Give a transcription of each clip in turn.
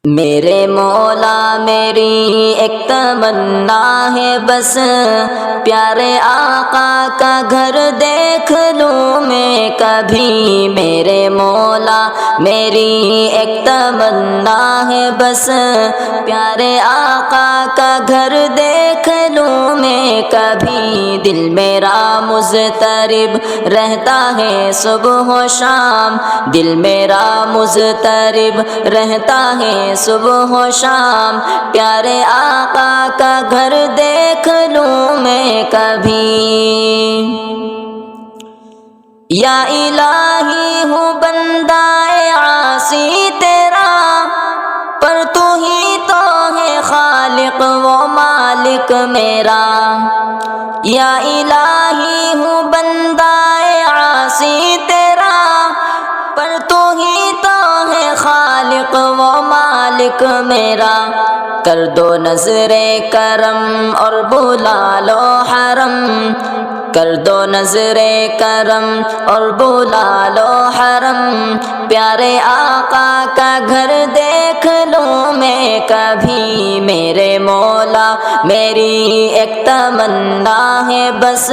میرے مولا میری ایک تمنا ہے بس، پیارے آقا کا گھر دیکھ لوں میں کبھی۔ میرے مولا میری ایک تمنا ہے بس، پیارے آقا کا گھر دیکھ لوں میں کبھی۔ دل میرا مضطرب رہتا ہے صبح و شام، دل میرا مضطرب رہتا ہے صبح و شام، پیارے آقا کا گھر دیکھ لوں میں کبھی۔ یا الہی ہوں بندہ عاصی تیرا، پر تو ہی تو ہے خالق و مالک میرا۔ یا الہی ہوں بندہ عاصی تیرا، پر تو ہی تو ہے خالق و مالک میرا۔ کر دو نظر کرم اور بلا لو حرم، کر دو نظر کرم اور بلا لو حرم، پیارے آقا کا گھر دیکھ لوں میں کبھی۔ میرے مولا میری ایک تمنا ہے بس،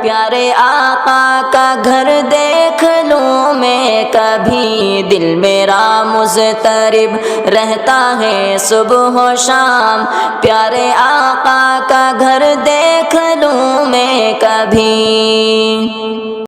پیارے آقا کا گھر دیکھ لوں میں کبھی۔ دل میرا مضطرب رہتا ہے صبح و شام، پیارے آقا کا گھر دیکھ لوں میں کبھی۔